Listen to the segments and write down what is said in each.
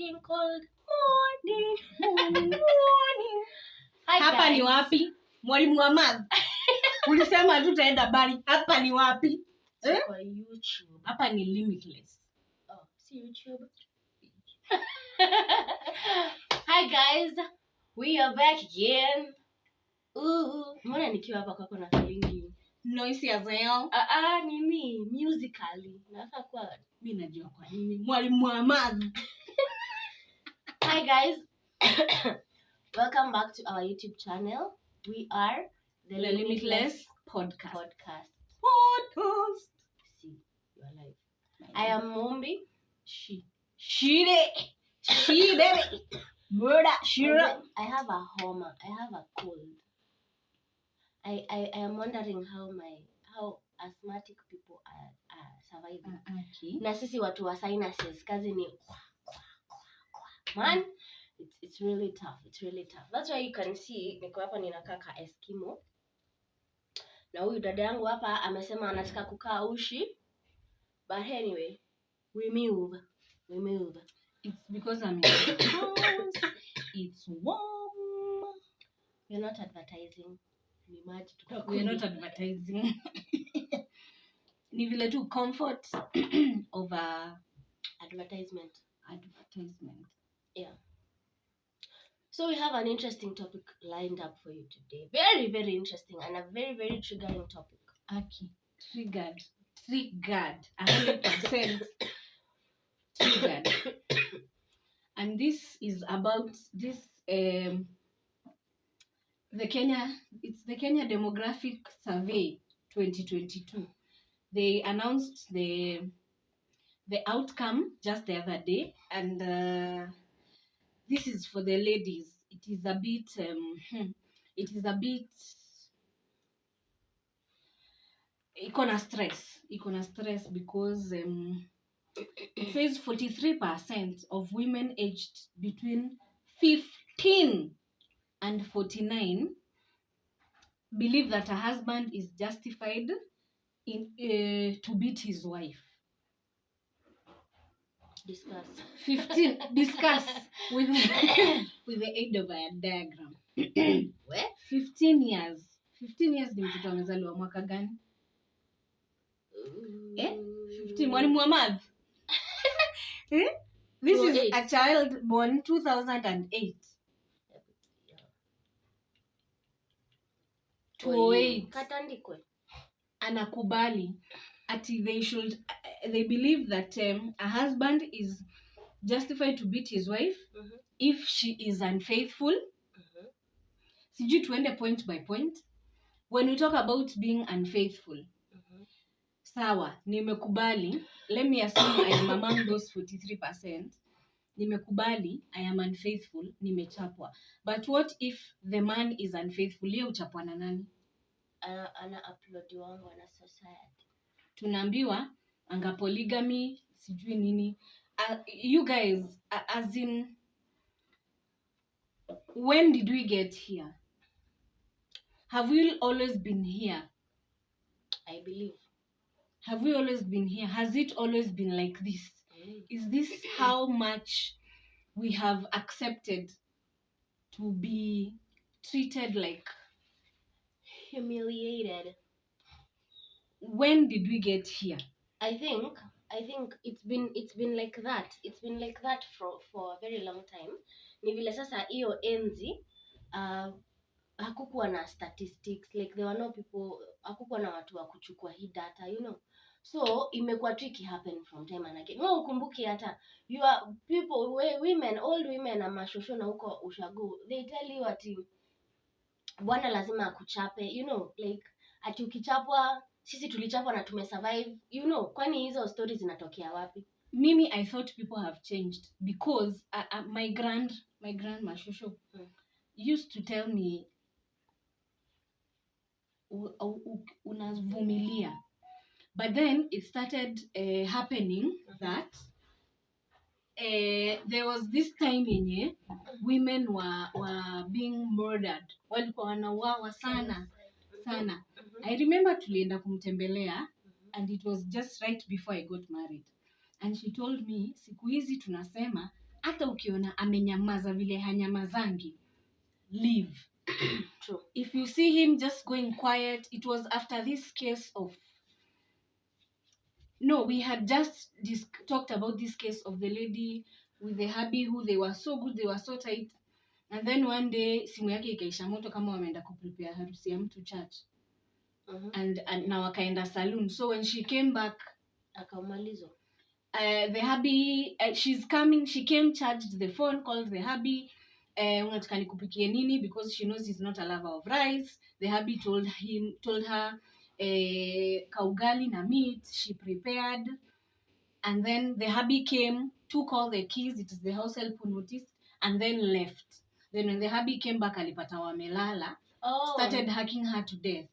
king called Morning. Morning. Hi Hapa guys. ni wapi? Mwalimu wa math. Ulisema tutaenda bali. Hapa ni wapi? Kwa YouTube. Hapa ni Limitless. Oh, see YouTube. Hi guys. We are back again. Mbona nikiwa hapa kwako na feeling Noisy as hell. Nini musically. Nafaa kwa Mimi najua kwa nini. Mwalimu wa math. Hi guys. Welcome back to our YouTube channel. We are The Limitless Podcast. See, you are live. I am Mombi. She baby. Murder, Shira. I have a homa. I have a cold. I am wondering how asthmatic people are surviving. Okay. Na sisi watu wa sinuses kazi ni man, it's really tough. It's really tough. That's why you can see niko hapa ninakaa ka Eskimo. Na huyu dada yangu hapa amesema anataka kukaa ushi. But anyway, we move. It's because I'm in the house. It's warm. We're not advertising. We're not advertising. Ni vile tu comfort over advertisement. Yeah. So we have an interesting topic lined up for you today. Very, very interesting and a very, very triggering topic. Aki. Triggered. 100% triggered. And this is about this the Kenya Demographic Survey 2022. They announced the outcome just the other day, and this is for the ladies. It is a bit iko na stress because it says 43% of women aged between 15 and 49 believe that a husband is justified to beat his wife. Discuss with the aid of a diagram. 15 years ni mtoto amezaliwa mwaka gani? 15 mwalimu wa math. This is a child born 2008. 208. Katandikwe. Anakubali ati they believe that a husband is justified to beat his wife if she is unfaithful. Sijui tuende point by point. When we talk about being unfaithful, sawa, nimekubali. Let me assume I am among those 43%. Nimekubali, I am unfaithful, nimechapwa. But what if the man is unfaithful? Yeye uchapwa na nani? Ana upload wangu na society. Tunaambiwa anga polygamy, sijui nini. You guys, as in, when did we get here? Have we always been here? I believe. Have we always been here? Has it always been like this? Is this how much we have accepted to be treated like humiliated? When did we get here? I think it's been like that. It's been like that for a very long time. Ni vile sasa hiyo enzi hakukuwa na statistics, like there were no people, hakukuwa na watu wa kuchukua hii data, you know. So imekuwa tricky happen from time and again. Wewe ukumbuki hata your people, women, old women na mashosho na huko ushago, they tell you ati bwana lazima akuchape, you know, like ati ukichapwa, sisi tulichapwa na tumesurvive, you know. Kwani hizo stories zinatokea wapi? Mimi, I thought people have changed because my grandma shosho used to tell me unavumilia. But then it started happening that there was this time yenye women were being murdered. Walikuwa wanauawa sana. I remember tulienda kumtembelea and it was just right before I got married. And she told me, siku hizi tunasema hata ukiona amenyamaza vile hanyamazangi, leave. True. If you see him just going quiet, it was after this case of, no, we had just talked about this case of the lady with the hubby who they were so good, they were so tight, and then one day simu yake ikaisha moto kama wameenda kuprepare harusi ya mtu church. And na wakaenda saloon. So when she came back, akamalizo, the hubby, she's coming, she came, charged the phone, called the hubby, unataka nikupikie nini, because she knows he's not a lover of rice. The hubby told her kaugali na meat. She prepared, and then the hubby came, took all the keys, it is the house help who noticed, and then left. Then when the hubby came back, alipata wamelala, started hacking her to death.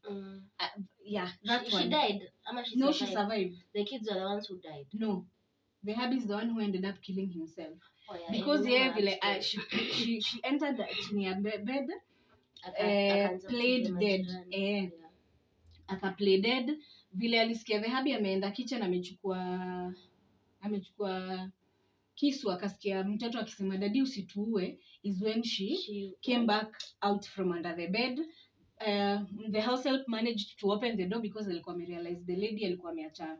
Yeah, that one. She died? No, she survived. The kids are the ones who died? No. The hubby is the one who ended up killing himself. Oh, yeah, because she entered chini ya bed, played dead. Play dead. Vile alisikia the hubby ameenda kitchen amechukua kisu, akasikia mtoto akisema daddy usituue, is when she came back out from under the bed. The house help managed to open the door because alikuwa amerealize the lady alikuwa ameacha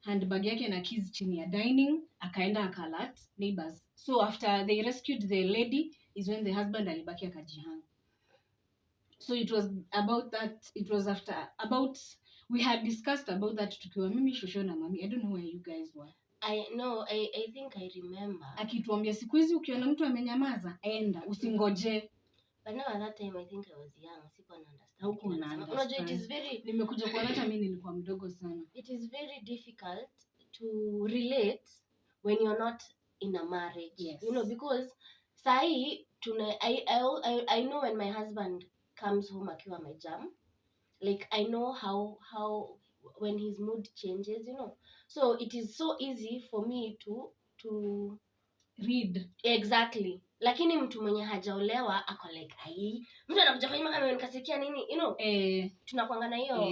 handbag yake na keys chini ya dining, akaenda akalat neighbors. So after they rescued the lady is when the husband alibaki akajihang. So it was about that, it was after about, we had discussed about that tukiwa mimi, Shosho na mami. I don't know where you guys were. I think I remember. Akituambia siku hizi ukiona mtu amenyamaza enda, usingoje. But now at that time I think I was young, sikuwa na understand. Huko na understand. It is very, nimekuja kuona hata mimi nilikuwa mdogo sana. It is very difficult to relate when you're not in a marriage. Yes. You know, because sahi I know when my husband comes home akiwa amejam, like I know how when his mood changes, you know. So it is so easy for me to read. Exactly. Lakini mtu mwenye hajaolewa ako like ai, mtu anakuja kwa nyumba amenikasikia nini, you know. Tunakuanga na hiyo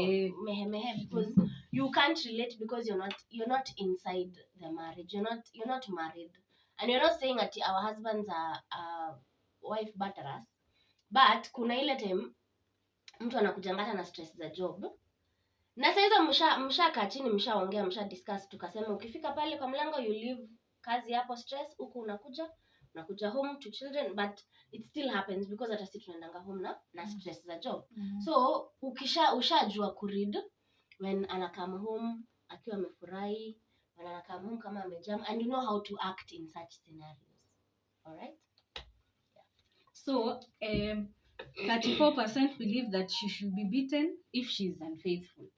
mehemehe because you can't relate because you're not inside the marriage. You're not married. And you're not saying that our husbands are wife batterers. But kuna ile time mtu anakujangata na stress za job. Na sasa mshakaa chini, mshaongea, discuss, tukasema ukifika pale kwa mlango you leave kazi hapo, stress huko, unakuja home to children, but it still happens because hata sisi tunaendanga home na stress za job. So ushajua kuread when anakam home akiwa amefurahi, when anakam home kama amejam, and you know how to act in such scenarios. All right? Yeah. So 34% believe that she should be beaten if she's unfaithful.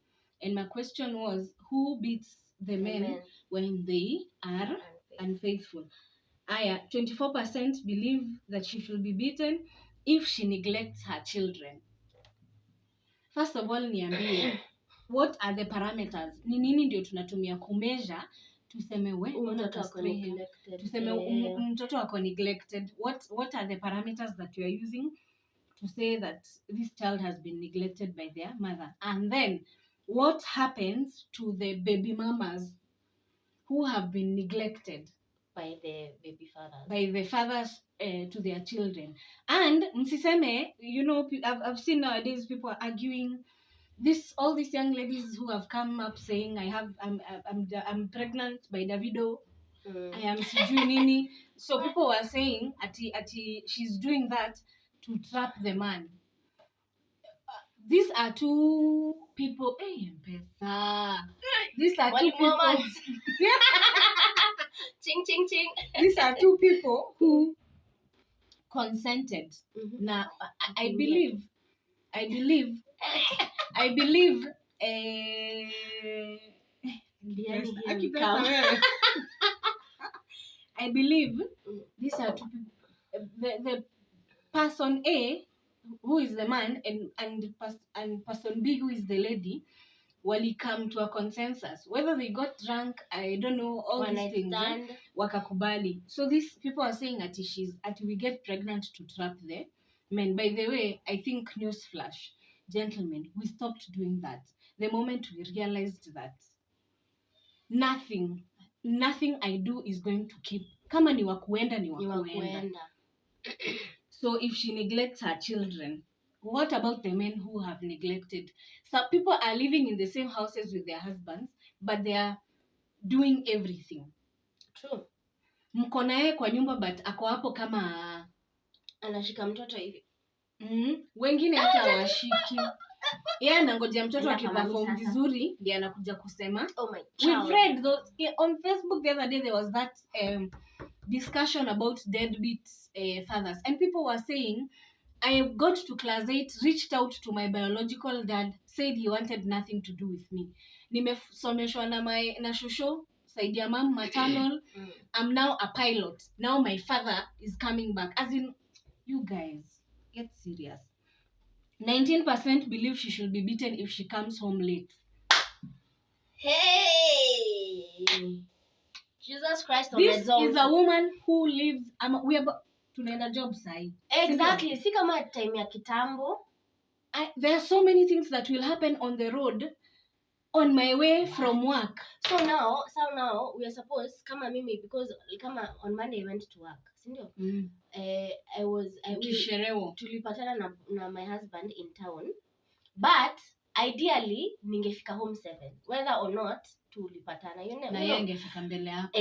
And my question was, who beats the men when they are unfaithful? 24% believe that she should be beaten if she neglects her children. First of all, niambie, what are the parameters? Ni nini ndio tunatumia kumeasure tuseme mtoto wako neglected? What are the parameters that you are using to say that this child has been neglected by their mother? And then what happens to the baby mamas who have been neglected by the baby fathers? By the fathers to their children. And msiseme, you know, I've seen nowadays people are arguing all these young ladies who have come up saying I'm pregnant by Davido. I am sijui nini. So people were saying ati she's doing that to trap the man. These are two people. These are two people. Ching ching ching. These are two people who consented. Now I believe I believe these are two people. The person A, who is the man, and person B, who is the lady, wali come to a consensus. Whether they got drunk, I don't know, all these things. Wakakubali. So these people are saying that we get pregnant to trap the men. By the way, I think newsflash, gentlemen, we stopped doing that the moment we realized that nothing I do is going to keep kama ni wakuenda ni Ni wakuenda. wakuenda. So if she neglects her children, what about the men who have neglected? Some people are living in the same houses with their husbands, but they are doing everything. True. Mko naye kwa nyumba but ako hapo kama Anashika mtoto hivi. Wengine hata hawashiki. Yeye anangojea mtoto Anaenda kama akiperform mimi sasa. vizuri ndiye anakuja kusema. Oh my We've child. read those on Facebook the other day. There was that discussion about deadbeat fathers, and people were saying, I got to class 8, reached out to my biological dad, said he wanted nothing to do with me. Nimesomeshwa na shosho side ya mom maternal. I'm now a pilot. Now my father is coming back. As in, you guys get serious. 19% believe she should be beaten if she comes home late. Hey, Jesus Christ on This the zone. is a woman who lives. Tunaenda job side. Exactly. Si kama time ya kitambo. There are so many things that will happen on the road on my way from work. So now we are supposed kama mimi, because kama on Monday I went to work. Sindio? Tulipatana na my husband in town. But ideally ningefika home 7. Whether or not tulipatana. Na yeye angefika mbele yako.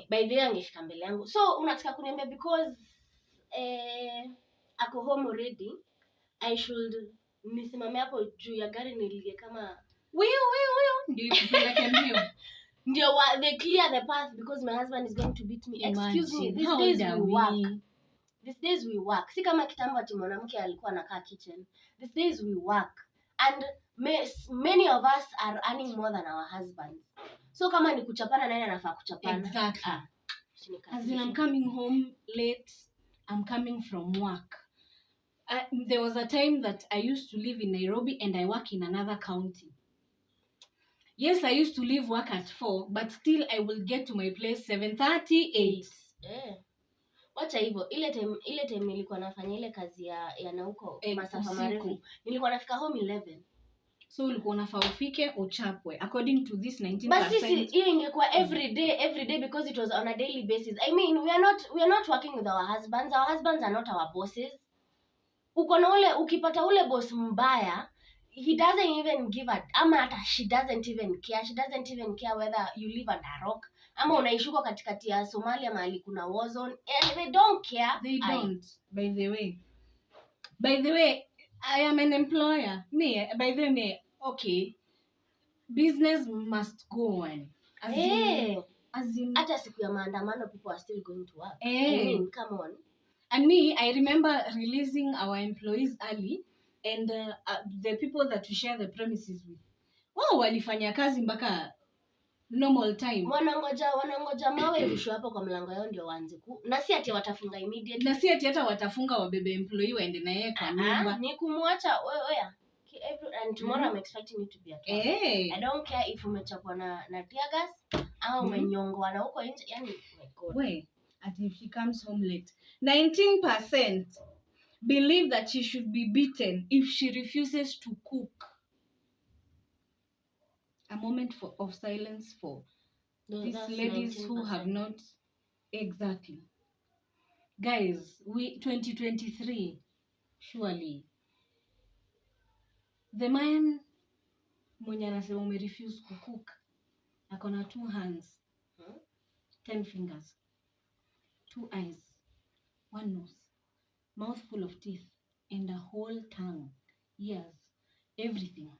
By the way angefika mbele yangu. So unataka kuniambia because ako home already, I should nisimame hapo juu ya gari nilie kama ndio ipeleke mbio. Ndio they clear the path because my husband is going to beat me. Excuse me, these days we work. Si kama kitambo ati mwanamke alikuwa anakaa kitchen. These days we work. And many of us are earning more than our husbands. So kama ni kuchapana, nani anafaa kuchapana? Exactly. As in, I'm coming home late. I'm coming from work. There was a time that I used to live in Nairobi and I work in another county. Yes, I used to leave work at 4, but still I will get to my place 7:38. Wacha hivyo, ile time nilikuwa nafanya ile kazi ya na huko masafa marefu, nilikuwa nafika home 11. So ulikuwa unafaa ufike uchapwe according to this 19%. But sisi hiyo ingekuwa every day because it was on a daily basis. I mean, we are not working with our husbands. Our husbands are not our bosses. Uko na ule, ukipata ule boss mbaya, he doesn't even give a ama hata she doesn't even care whether you live under a rock ama unaishuka katikati ya Somalia mahali kuna war zone. They don't care. They don't. By the way, I am an employer. Okay, business must go on. As in hata siku ya maandamano people are still going to work. I mean, come on. And I remember releasing our employees early, and the people that we share the premises with, walifanya kazi mpaka normal time. Wanangoja mawe irushwe hapo kwa mlango yao ndio waanze na si ati watafunga immediately. Na si ati hata watafunga wabebe employee waende na yeye kwa nyumba. Ni kumwacha wewe. And tomorrow I'm expecting you to be at work. I don't care if umechapwa na tear gas au umenyongwa na huko nje, yani my God. As if she comes home late. 19% believe that she should be beaten if she refuses to cook. A moment of silence for these ladies 19%. Who have not. Exactly. Guys, 2023, surely. The man mwenye anasema umerefuse kucook akona 2 hands, 10 fingers, 2 eyes, 1 nose, mouth full of teeth, and a whole tongue, ears, everything.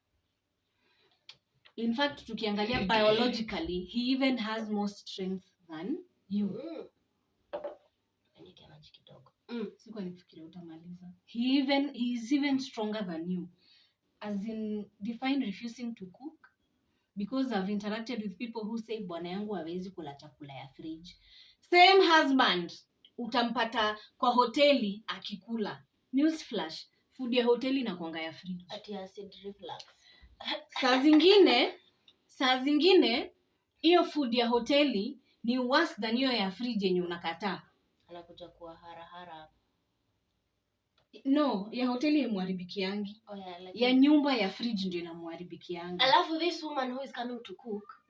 In fact, tukiangalia biologically, he even has more strength than you. Sikuwa nifikiria utamaliza. He is even stronger than you. As in, define refusing to cook. Because I've interacted with people who say, bwana yangu hawezi kula chakula ya fridge. Same husband, utampata kwa hoteli akikula. Newsflash, food ya hoteli inakuanga ya fridge. Ati acid reflux. Saa zingine, hiyo food ya hoteli ni worse than hiyo ya fridge yenye unakataa. Anakuja kuwa hara. No, ya hoteli imuharibikiangi. Ya nyumba ya fridge ndio inamuharibikiangi. Alafu this woman who is coming to cook,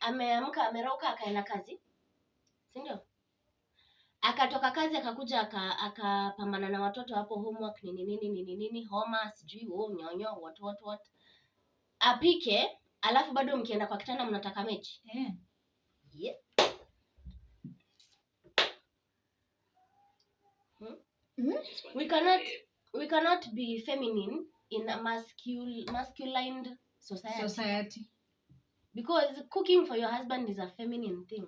ameamka amerauka akaenda kazi. Si ndio? akatoka kazi akakuja akapambana na watoto hapo, homework nini homa sijui nyonyo what apike, alafu bado mkienda kwa kitanda mnataka mechi. Yeah. We cannot be feminine in a masculine society. Because cooking for your husband is a feminine thing.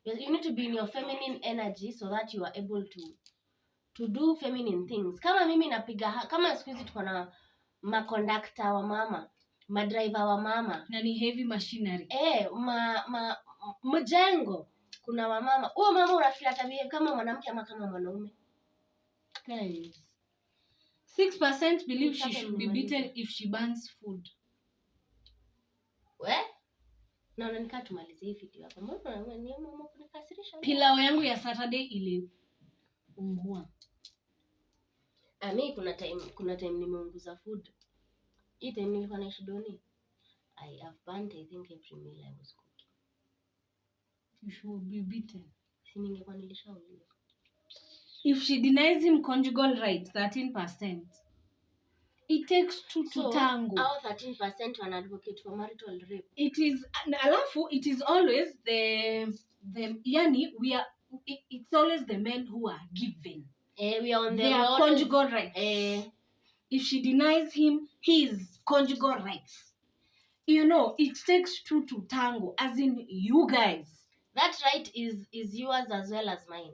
You need to be in your feminine energy so that you are able to do feminine things. Kama mimi napiga, kama siku hizi tuko na makondakta wa mama, madriver wa mama, na ni heavy machinery. Mjengo kuna wa mama. Huyo mama unafikiria tabia kama mwanamke ama kama mwanaume? Guys, 6% believe she should be beaten if she burns food. Naona nikaa tumalize hii video hapa. Mbona ni mama kunikasirisha? Pilau yangu ya Saturday ile ungua. Mimi kuna time nimeunguza food. Hii time nilikuwa naishi Doni. I have burnt, I think, every meal I was cooking. You should be beaten. Si ningekuwa nilishauliwa. If she denies him conjugal rights, 13%. It takes two to tango. Our 13% wan advocate for marital rape. It is always the yani it's always the men who are given. We are on their conjugal rights. If she denies him his conjugal rights, it takes two to tango, as in you guys. That right is yours as well as mine.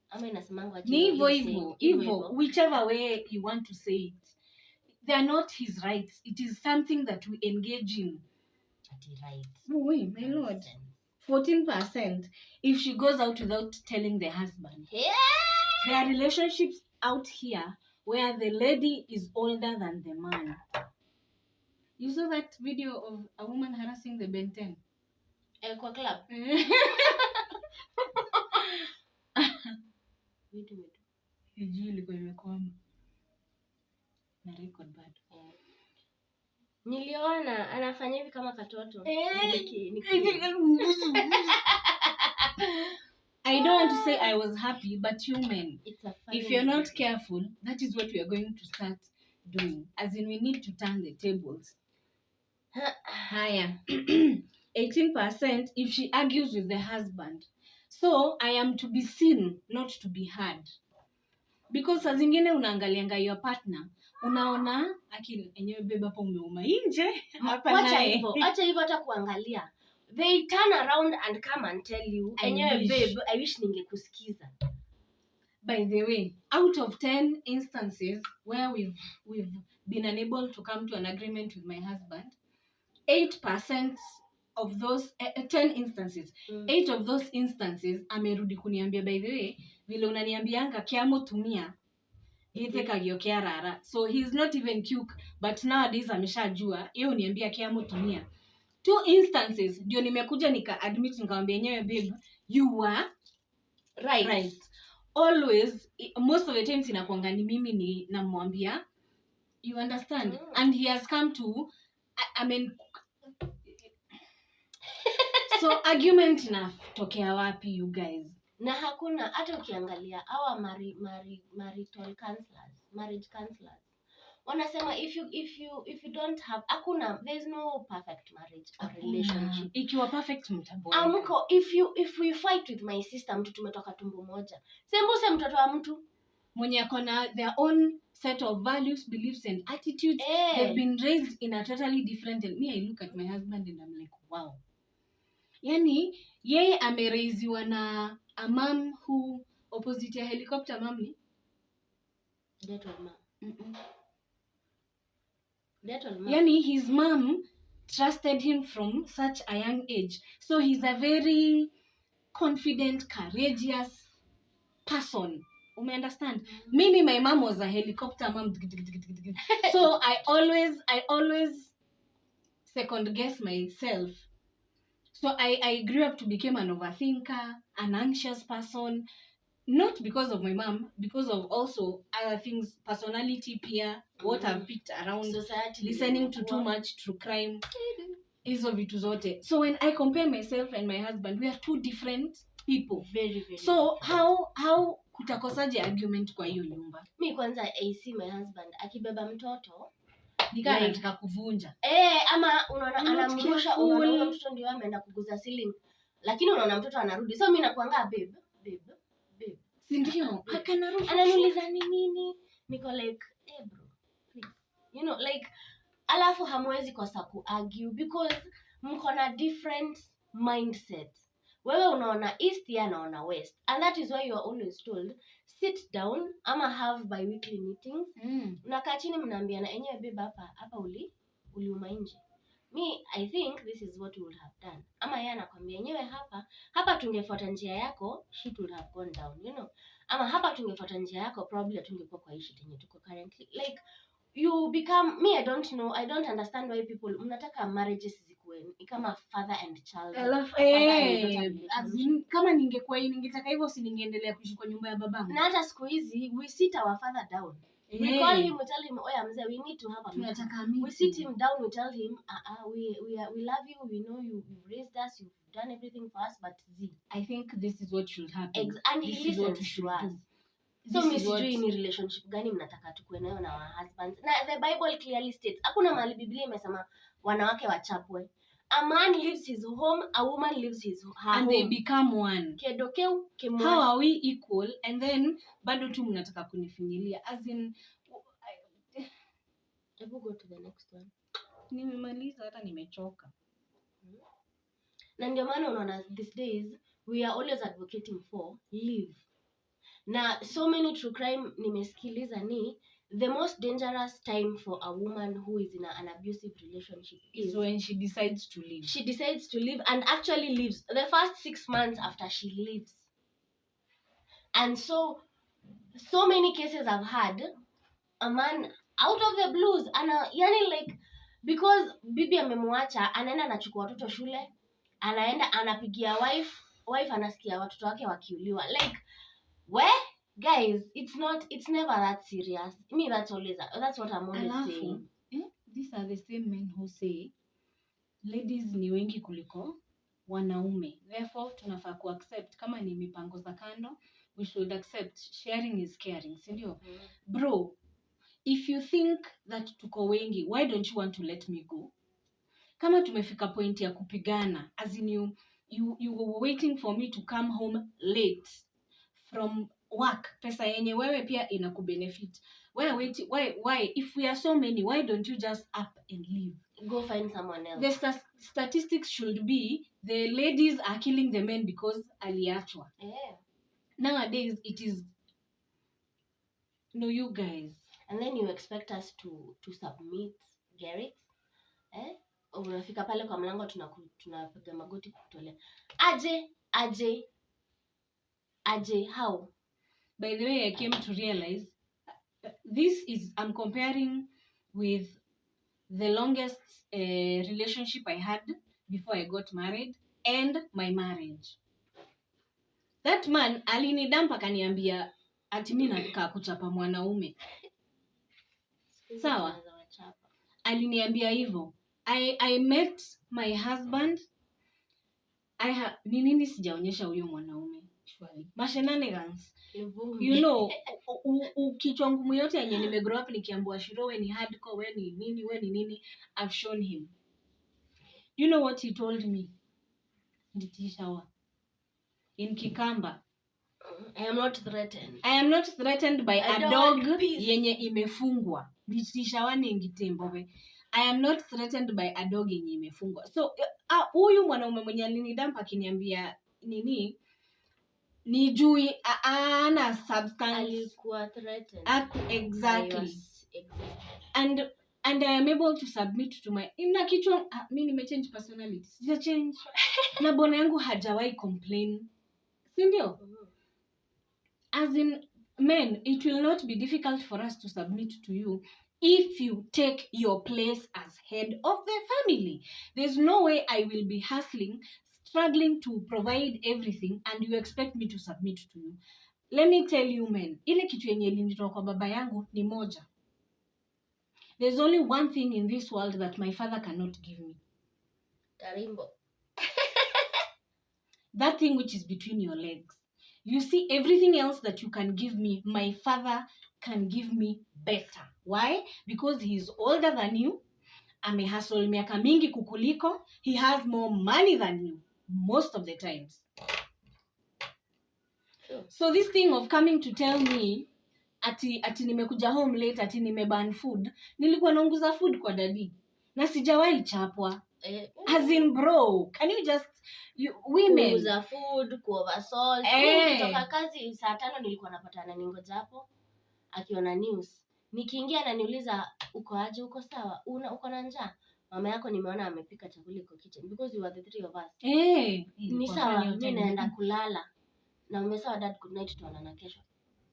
Ama inasemangwa hivyo, whichever way you want to say it. They are not his rights. It is something that we engage in. Right. Oh, wait, my lord. 14%. If she goes out without telling the husband. Yeah. There are relationships out here where the lady is older than the man. You saw that video of a woman harassing the Ben 10? Kwa club. Niliona anafanya hivi kama katoto. I don't want to say I was happy, but you men, if you're not careful, that is what we are going to start doing. As in, we need to turn the tables. Higher. 18% if she argues with the husband. So, I am to be seen, not to be heard. Because saa zingine unaangalianga your partner, unaona enyewe babe hapo umeuma nje hapa naye. Acha hivyo hata kuangalia. They turn around and come and tell you, enyewe babe, I wish ningekusikiza. By the way, out of 10 instances where we've been unable to come to an agreement with my husband, 8% of those 10 instances, 8 of those instances amerudi kuniambia, by the way, vile unaniambianga kiamo tumia kagio kia rara. So he's not even cute, but nowadays ameshajua yeye uniambia kiamo tumia. 2 instances ndio nimekuja nika admit nikamwambia yenyewe, babe, you were right. Always, most of the times inakuanga ni mimi ni namwambia, you understand? And he has come to I mean so argument inatokea wapi, you guys? Na hakuna hata ukiangalia our marital counselors, marriage counselors wanasema if you don't have, hakuna, there is no perfect marriage or relationship. Ikiwa perfect mtaboa. Amko, if we fight with my sister, mtu tumetoka tumbo moja, sembuse mtoto wa mtu mwenye akona their own set of values, beliefs and attitudes. They've been raised in a totally different, and me, I look at my husband and I'm like, wow. Yani yeye ameraiziwa na a mom who opposite ya helicopter mom ni Little mom. Yani his mom trusted him from such a young age, so he's a very confident, courageous person. You understand? Mimi, my mom was a helicopter mom. So I always second guess myself. So I grew up to become an overthinker, an anxious person, not because of my mom, because of also other things, personality, peer, what I've picked around society, listening to too much true crime, hizo vitu zote. So when I compare myself and my husband, we are two different people. Very, very. So how kutakosaje argument kwa hiyo nyumba? Mi kwanza I see my husband akibeba mtoto Nika anataka kuvunja. Ama unaona anamrusha, unaona mtoto ndio ameenda kuguza ceiling. Lakini unaona mtoto anarudi. So mimi nakuanga babe. Si ndio? Akanarusha. Ananiuliza ni nini? Niko like, bro, please. You know, like alafu hamwezi kosa kuargue because mko na different mindset. Wewe unaona east, yeye anaona west. And that is why you are always told sit down ama have bi-weekly meetings. Unakaa chini mnaambiana enyewe babe hapa uliuma nje. Me, I think this is what we would have done. Ama yeye anakwambia enyewe hapa tungefuata njia yako, shit would have gone down, you know. Ama hapa tungefuata njia yako, probably tungekuwa kwa shit yenye tuko currently. Like you become, me, I don't know, I don't understand why people mnataka marriages zikuwe kama father and child. Kama ningekuwa ningetaka hivyo si ningeendelea kuishi kwa nyumba ya babangu. Na hata siku hizi we sit our father down. We call him, we tell him, oya mzee, we need to have a meeting. We sit him down, we tell him, we love you, we know you've raised us, you've done everything for us, but I think this is what should happen. And he listens to us. So misijui ni relationship gani mnataka tukue nayo na our husbands. Na the Bible clearly states, hakuna mahali Biblia imesema wanawake wachapwe. A man lives his home, a woman lives her and home. They become one. How are we equal? And then bado tu mnataka kunifinyilia. As in, Ebu go to the next one. Nimemaliza hata nimechoka. Na ndio maana unaona these days we are always advocating for leave. Na so many true crime nimesikiliza ni the most dangerous time for a woman who is in an abusive relationship is when she decides to leave. She decides to leave and actually leaves the first 6 months after she leaves. And so many cases I've had, a man out of the blues, yani like, because bibi amemwacha, anaenda anachukua watoto shule, anaenda anapigia wife anasikia watoto wake wakiuliwa. Like, guys, it's never that serious. Me, that's what I'm always saying. These are the same men who say ladies ni wengi kuliko wanaume. Therefore, tunafaa kuaccept kama ni mipango za kando, we should accept sharing is caring, si ndio? Bro, if you think that tuko wengi, why don't you want to let me go? Kama tumefika point ya kupigana, as in you were waiting for me to come home late from work, pesa yenye wewe pia inakubenefit. Why if we are so many, why don't you just up and leave? Go find someone else. The statistics should be the ladies are killing the men because aliachwa. Nowadays it is no, you guys. And then you expect us to submit, Garrett? Unafika pale kwa mlango tunapiga magoti kutolea. Aje, how? By the way, I came to realize this is, I'm comparing with the longest relationship I had before I got married and my marriage. That man alinidampa akaniambia ati mimi nataka kuchapa mwanaume. Sawa? Aliniambia hivyo. I met my husband. Ni nini sijaonyesha huyo mwanaume? Mashenanigans. You know, kichwa ngumu yote yenye nimegrow up nikiambiwa Shiro we ni hardcore, we ni nini, I've shown him. You know what he told me? Nditishawa. In Kikamba. I am not threatened. I am not threatened by a dog yenye imefungwa. Nditishawa ni ngitembowe. I am not threatened by a dog yenye imefungwa. So, huyu mwanaume mwenye alinidampa akiniambia nini? Ni jui ana substance. Alikuwa threatened. Exactly. And I am able to submit to my ina kichwa mimi nimechange personality. Sija change. Na bwana yangu hajawahi complain. Si ndio? As in men, it will not be difficult for us to submit to you if you take your place as head of the family. There's no way I will be hustling, struggling to provide everything and you expect me to submit to you. Let me tell you men, ile kitu yenye ilinitoa kwa baba yangu ni moja. There's only one thing in this world that my father cannot give me. Tarimbo. that thing which is between your legs. You see, everything else that you can give me, my father can give me better. Why? Because he is older than you. Amehustle miaka mingi kukuliko. He has more money than you most of the times. Sure. So this thing of coming to tell me ati nimekuja home late, ati nimeban food, nilikuwa naunguza food kwa daddy na sijawahi chapwa. As in, bro, can you just women kuuza food, kuoversalt. Nikitoka kazi saa 5 nilikuwa napatana ningoja hapo akiona news. Nikiingia ananiuliza uko aje, uko sawa? Uko na njaa? Mama yako nimeona amepika chakula iko kitchen because we were the 3 of us. Ni sawa, mimi naenda kulala. Na umesawa dad, good night, tuonana kesho.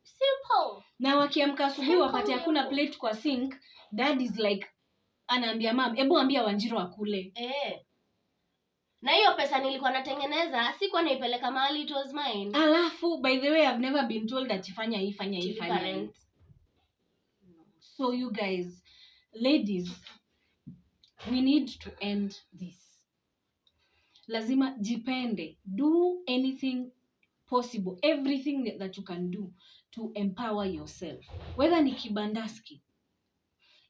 Simple. Na wakiamka asubuhi wapate hakuna plate kwa sink, dad is like anaambia mom, hebu ambia Wanjiru akule. Na hiyo pesa nilikuwa natengeneza, sikuwa naipeleka mahali, it was mine. Alafu, by the way, I've never been told that fanya hii. So you guys, ladies, we need to end this. Lazima jipende. Do anything possible, everything that you can do to empower yourself. Whether ni kibandaski.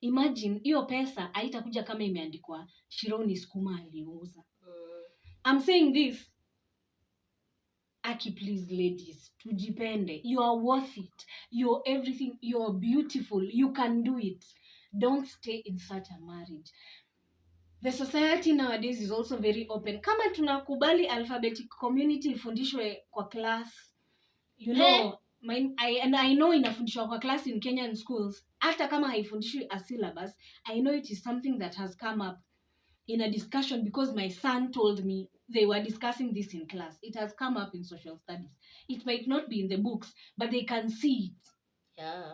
Imagine, hiyo pesa haitakuja kama imeandikwa Shironi Skuma aliuza. I'm saying this, Aki, please, ladies, tujipende. You are worth it. You're everything. You're beautiful. You can do it. Don't stay in such a marriage. The society nowadays is also very open. Kama tunakubali alphabetic community ifundishwe kwa class, you know, I know inafundishwa kwa class in Kenyan schools. Hata kama haifundishwi as syllabus, I know it is something that has come up in a discussion because my son told me they were discussing this in class. It has come up in social studies. It might not be in the books, but they can see it. Yeah.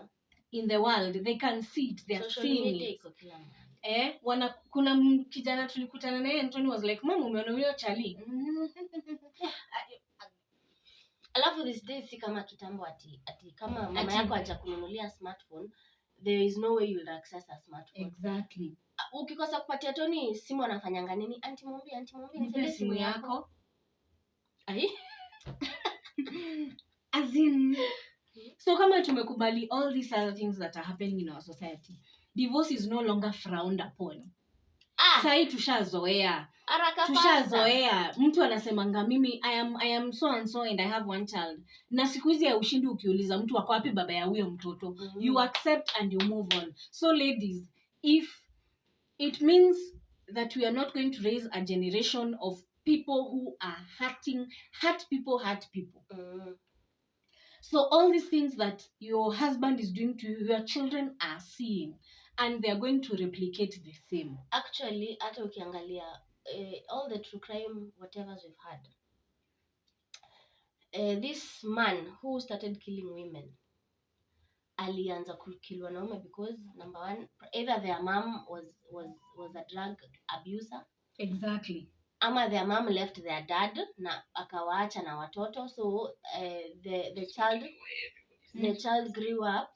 In the world, they can see it. They are seeing it. Kuna kijana tulikutana naye, Anthony was like, "Mom, umeona huyo chali?" Alafu these days si kama kitambo ati kama mama yako hajakununulia smartphone, there is no way you'll access a smartphone. Exactly. Ukikosa kupatia Tony simu anafanyanga nini? Auntie Mombi, nipe simu yako. Ai? As in, so kama tumekubali all these other things that are happening in our society, divorce is no longer frowned upon. Sai tushazoea. Mtu anasemanga mimi I am so and so and I have one child. Na siku hizi ya ushindi ukiuliza mtu wako wapi baba ya huyo mtoto, you accept and you move on. So ladies, if it means that we are not going to raise a generation of people who are hurt people. So all these things that your husband is doing to you, your children are seeing, and they are going to replicate the same. Actually, hata ukiangalia all the true crime whatevers we've had, this man who started killing women alianza kukill wanaume because number one, either their mom was a drug abuser. Exactly. Ama their mom left their dad na akawaacha na watoto, so the child grew up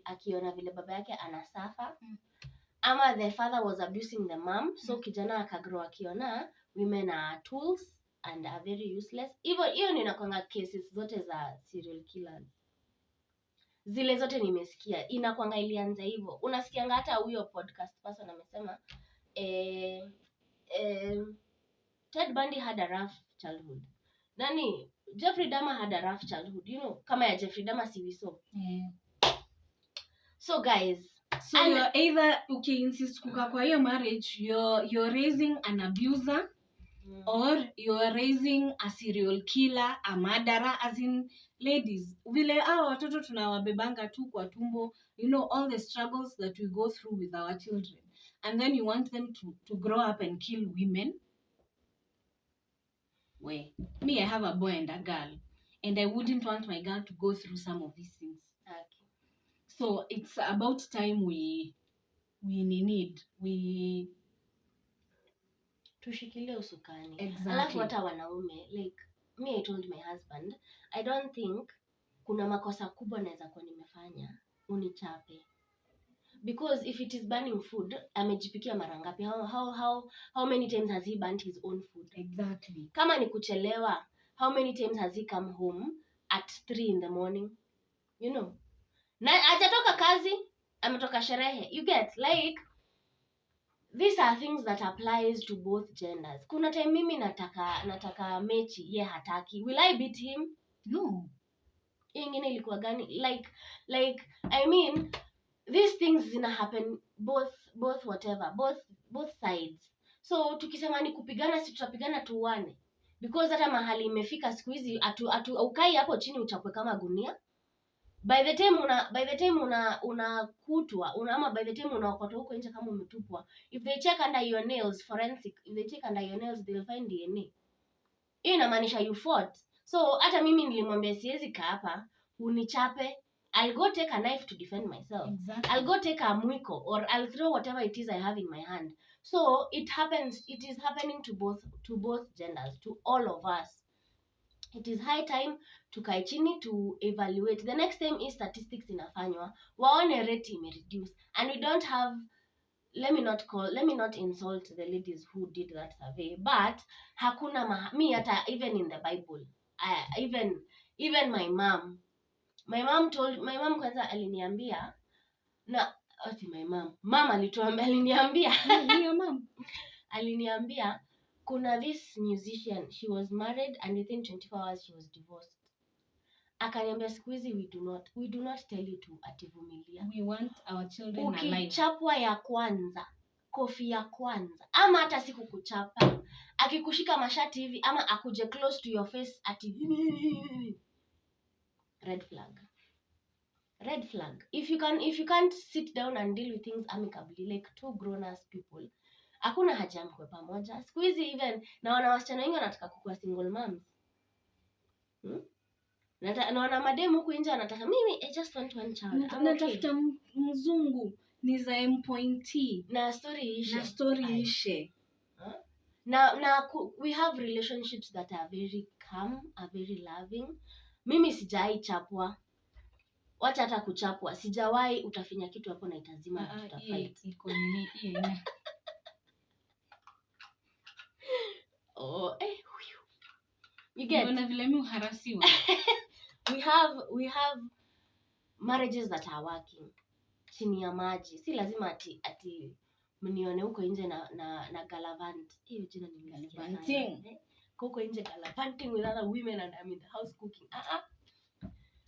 akiona vile baba yake anasafa. Ama the father was abusing the mom, so kijana akagrow akiona women are tools and are very useless. Hiyo ninakwanga cases zote za serial killers. Zile zote nimesikia inakwanga ilianza hivyo. Unasikianga hata huyo podcast person amesema Ted Bundy had a rough childhood. Jeffrey Dahmer had a rough childhood. You know, kama ya Jeffrey Dahmer si wiso. So guys, you're either insist kuka kwa hiyo marriage, you're raising an abuser, or you're raising a serial killer, a murderer. As in, ladies, vile hao watoto tunawabebanga tu kwa tumbo, you know, all the struggles that we go through with our children, and then you want them to grow up and kill women. Me, I have a boy and a girl, and I wouldn't want my girl to go through some of these things. Okay. So it's about time we tushikilie usukani. Exactly. Alafu hata wanaume, like me, I told my husband, I don't think kuna makosa kubwa naweza kuwa nimefanya unichape. Because if it is burning food, amejipikia mara ngapi? How many times has he burnt his own food? Exactly. Kama ni kuchelewa, how many times has he come home at 3 in the morning? You know? Na hajatoka kazi, ametoka sherehe. You get, like, these are things that applies to both genders. Kuna time mimi nataka mechi, ye hataki. Will I beat him? No. Ingine ilikuwa gani? Like I mean, these things zina happen both whatever, both sides. So tukisema ni kupigana, si tutapigana tuwane. Because hata mahali imefika siku hizi ukai hapo chini uchapwe kama gunia. By the time unakutwa ama by the time unaokotwa huko nje kama umetupwa, if they check under your nails, forensic, if they check under your nails, they'll find DNA. Hiyo inamaanisha you fought. So hata mimi nilimwambia siwezi kaa hapa unichape, I'll go take a knife to defend myself. Exactly. I'll go take a mwiko, or I'll throw whatever it is I have in my hand. So it is happening to both genders, to all of us. It is high time tukae chini to evaluate. The next time is statistics inafanywa, waone rate imereduce. And we don't have, let me not insult the ladies who did that survey, but hakuna me hata even in the Bible, even my mom kwanza aliniambia na mama aliniambia aliniambia kuna this musician, she was married and within 24 hours she was divorced. Akaniambia siku hizi we do not tell you to ativumilia. We want our children alive. Ukichapwa ya kwanza, kofi ya kwanza, ama hata siku kuchapa, akikushika mashati hivi ama akuje close to your face ati red flag. If you can't sit down and deal with things amicably like two grown-ass people, hakuna haja ya mkwe pamoja. Siku hizi even naona wasichana wengi wanataka kukuwa single moms. Naona mademu huku nje anataka mimi I just want one child. Anatafuta mzungu ni za M.T. na story ishe. We have relationships that are very calm, are very loving. Mimi sijai chapwa. Wacha hata kuchapwa. Sijawahi utafinya kitu hapo na itazima tutafight. Iko nini hiyo? You get na vile mimi uharasiwa. We have marriages that are working chini ya maji. Si lazima ati mnione huko nje na galavant. Hiyo jina ni gallivanting. Huko nje gallivanting with other women and I'm in the house cooking.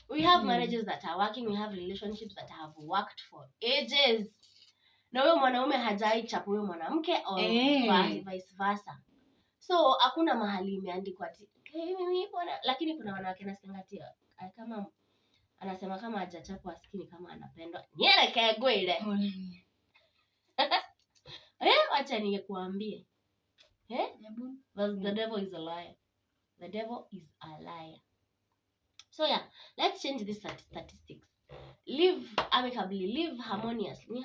We have marriages that are working. We have relationships that have worked for ages. Na huyo mwanaume hajai chapa huyo mwanamke or vice versa. So hakuna mahali imeandikwa ati mimi bwana, lakini kuna wanawake nasikia ati kama anasema kama hajachapwa asikini kama anapendwa. Nyeleke gwele. Acha ningekuambie. The devil is a liar. The devil is a liar. So yeah, let's change this statistics. Live amicably, live harmoniously.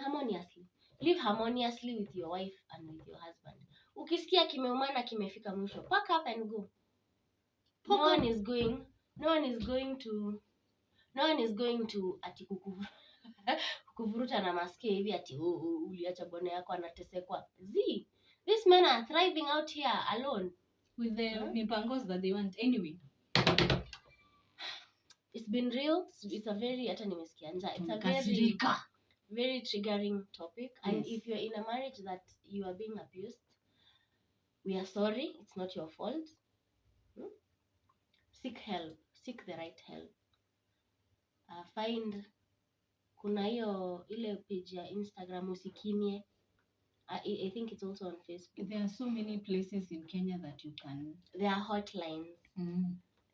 Live harmoniously with your wife and with your husband. Ukisikia kimeumana kimefika mwisho, pack up and go. No one is going to ati kukuvuruta na masikio hivi ati uliacha bwana yako anatesekwa. These men are thriving out here alone with the mipangos that they want anyway. It's been real. It's a very hata nimesikia nja. It's a very triggering topic. And yes. If you're in a marriage that you are being abused, we are sorry. It's not your fault. Seek help. Seek the right help. Find kuna hiyo ile page ya Instagram Usikimie. I think it's also on Facebook. There are so many places in Kenya that you can. There are hotlines.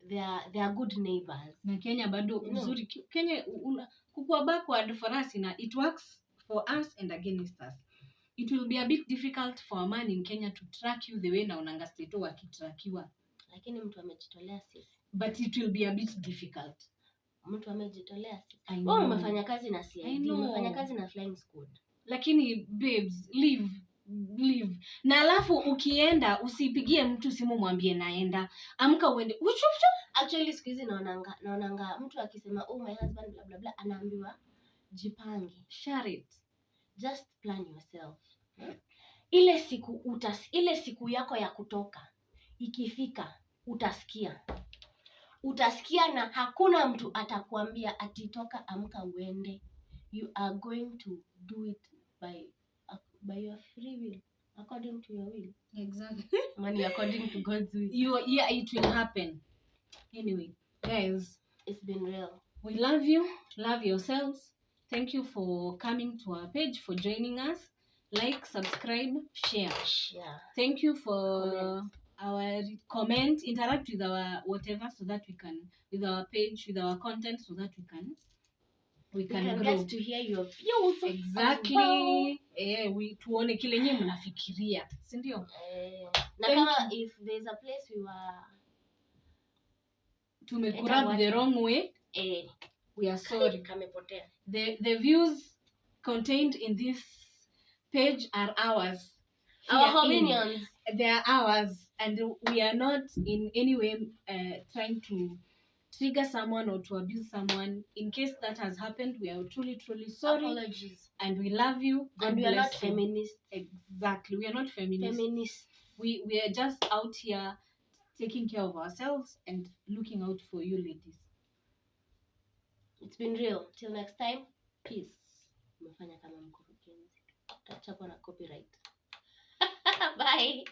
They are good neighbors. Na Kenya bado uzuri. Kenya kukua backward for us it works for us and against us. It will be a bit difficult for a man in Kenya to track you the way na unanga state wakitrakiwa. Lakini mtu amejitolea sisi. But it will be a bit difficult. Mtu amejitolea sisi. Wewe umefanya kazi na CID, umefanya kazi na flying squad. Lakini babes, live. Na alafu ukienda usipigie mtu simu mwambie naenda. Amka uende. Actually siku hizi naonanga mtu akisema my husband blah blah blah anaambiwa jipange. Share it. just plan yourself. Ile siku yako ya kutoka ikifika, utasikia na hakuna mtu atakwambia atitoka amka uende. You are going to do it by your free will, according to your will. Exactly. Money according to God's will. Yeah, it will happen. Anyway, guys, it's been real. We love you. Love yourselves. Thank you for coming to our page, for joining us. Like, subscribe, share. Thank you for our comment. Interact with our whatever, so that we can, with our page, with our content, so that we can grow. Get to hear your views. Exactly. We tuone kile nyinyi mnafikiria, si ndio? Na kama if there's a place we were tumegrab the wrong way, we are sorry. The views contained in this page are ours. Our opinions. They are ours, and we are not in any way trying to trigger someone or to abuse someone. In case that has happened, we are truly, truly sorry. Apologies. And we love you. God and we are not you. feminists. Exactly. We are not feminists. We are just out here taking care of ourselves and looking out for you ladies. It's been real. Till next time, peace. Umefanya kama mkurugenzi. Utachapwa na copyright. Bye.